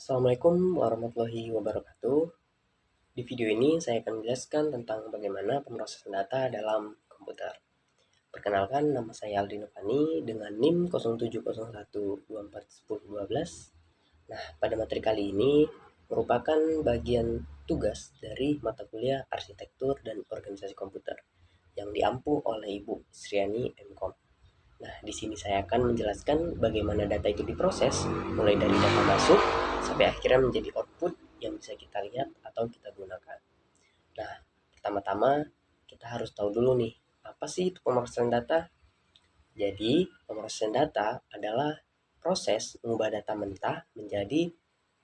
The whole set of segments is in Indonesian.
Assalamualaikum warahmatullahi wabarakatuh. Di video ini saya akan menjelaskan tentang bagaimana pemrosesan data dalam komputer. Perkenalkan, nama saya Aldino Fani dengan NIM 0701241012. Nah, pada materi kali ini merupakan bagian tugas dari mata kuliah Arsitektur dan Organisasi Komputer yang diampu oleh Ibu Sriani MKOM. Nah, di sini saya akan menjelaskan bagaimana data itu diproses, mulai dari data masuk sampai akhirnya menjadi output yang bisa kita lihat atau kita gunakan. Nah, pertama-tama kita harus tahu dulu nih, apa sih itu pemrosesan data? Jadi, pemrosesan data adalah proses mengubah data mentah menjadi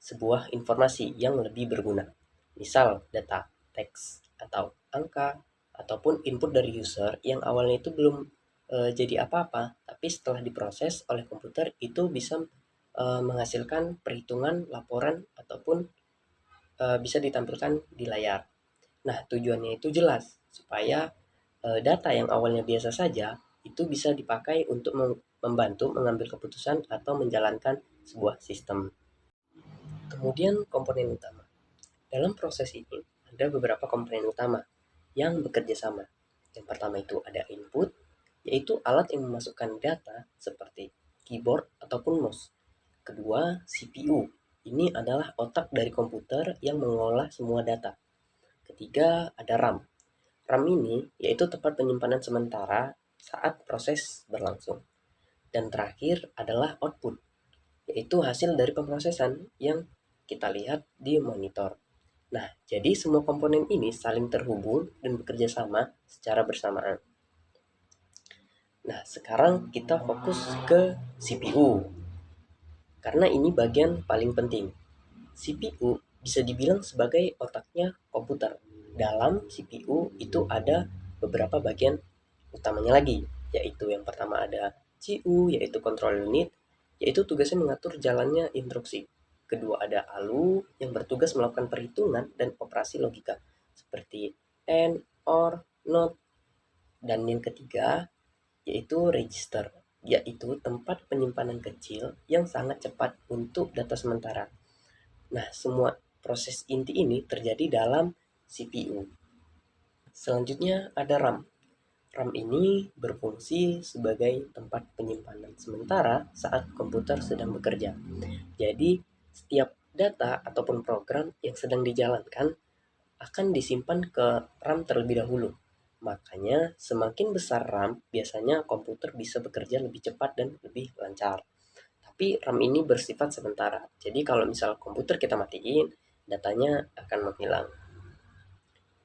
sebuah informasi yang lebih berguna. Misal, data teks atau angka ataupun input dari user yang awalnya itu belum jadi apa-apa, tapi setelah diproses oleh komputer itu bisa menghasilkan perhitungan, laporan ataupun bisa ditampilkan di layar. Nah, tujuannya itu jelas supaya data yang awalnya biasa saja itu bisa dipakai untuk membantu mengambil keputusan atau menjalankan sebuah sistem. Kemudian komponen utama. Dalam proses ini ada beberapa komponen utama yang bekerja sama. Yang pertama itu ada input, yaitu alat yang memasukkan data seperti keyboard ataupun mouse. Kedua, CPU. Ini adalah otak dari komputer yang mengolah semua data. Ketiga, ada RAM. RAM ini yaitu tempat penyimpanan sementara saat proses berlangsung. Dan terakhir adalah output, yaitu hasil dari pemrosesan yang kita lihat di monitor. Nah, jadi semua komponen ini saling terhubung dan bekerja sama secara bersamaan. Nah, sekarang kita fokus ke CPU. Karena ini bagian paling penting. CPU bisa dibilang sebagai otaknya komputer. Dalam CPU itu ada beberapa bagian utamanya lagi, yaitu yang pertama ada CU, yaitu control unit, yaitu tugasnya mengatur jalannya instruksi. Kedua ada ALU yang bertugas melakukan perhitungan dan operasi logika seperti AND, OR, NOT. Dan yang ketiga yaitu register, yaitu tempat penyimpanan kecil yang sangat cepat untuk data sementara. Nah, semua proses inti ini terjadi dalam CPU. Selanjutnya ada RAM. RAM ini berfungsi sebagai tempat penyimpanan sementara saat komputer sedang bekerja. Jadi, setiap data ataupun program yang sedang dijalankan akan disimpan ke RAM terlebih dahulu. Makanya, semakin besar RAM, biasanya komputer bisa bekerja lebih cepat dan lebih lancar. Tapi RAM ini bersifat sementara. Jadi, kalau misal komputer kita matiin, datanya akan menghilang.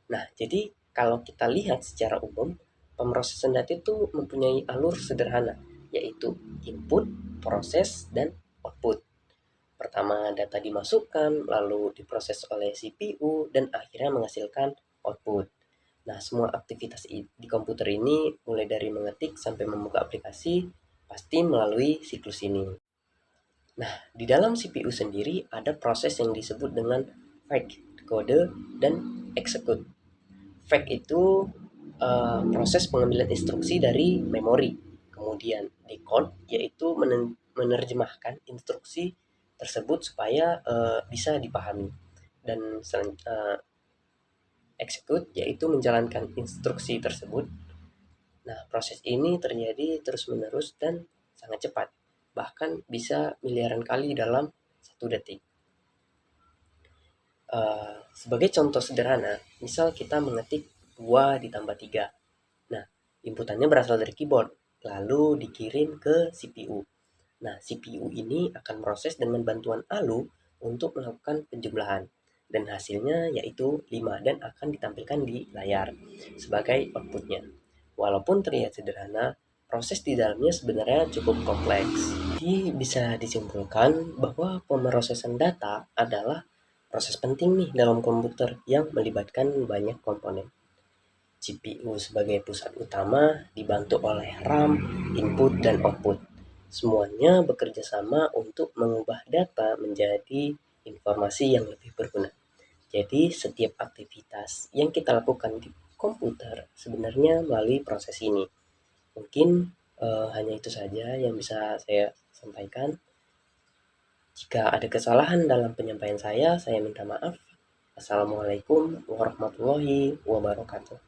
Nah, jadi kalau kita lihat secara umum, pemrosesan data itu mempunyai alur sederhana, yaitu input, proses, dan output. Pertama, data dimasukkan, lalu diproses oleh CPU, dan akhirnya menghasilkan output. Nah, semua aktivitas di komputer ini, mulai dari mengetik sampai membuka aplikasi, pasti melalui siklus ini. Nah, di dalam CPU sendiri ada proses yang disebut dengan fetch, kode, dan execute. Fetch itu proses pengambilan instruksi dari memori. Kemudian decode yaitu menerjemahkan instruksi tersebut supaya bisa dipahami. Dan execute yaitu menjalankan instruksi tersebut. Nah, proses ini terjadi terus-menerus dan sangat cepat. Bahkan bisa miliaran kali dalam 1 detik. Sebagai contoh sederhana, misal kita mengetik 2 ditambah 3. Nah, inputannya berasal dari keyboard, lalu dikirim ke CPU. Nah, CPU ini akan proses dengan bantuan ALU untuk melakukan penjumlahan. Dan hasilnya yaitu 5 dan akan ditampilkan di layar sebagai outputnya. Walaupun terlihat sederhana, proses di dalamnya sebenarnya cukup kompleks. Jadi bisa disimpulkan bahwa pemrosesan data adalah proses penting nih dalam komputer yang melibatkan banyak komponen. CPU sebagai pusat utama dibantu oleh RAM, input, dan output. Semuanya bekerja sama untuk mengubah data menjadi informasi yang lebih berguna. Jadi setiap aktivitas yang kita lakukan di komputer sebenarnya melalui proses ini. Mungkin hanya itu saja yang bisa saya sampaikan. Jika ada kesalahan dalam penyampaian saya minta maaf. Assalamualaikum warahmatullahi wabarakatuh.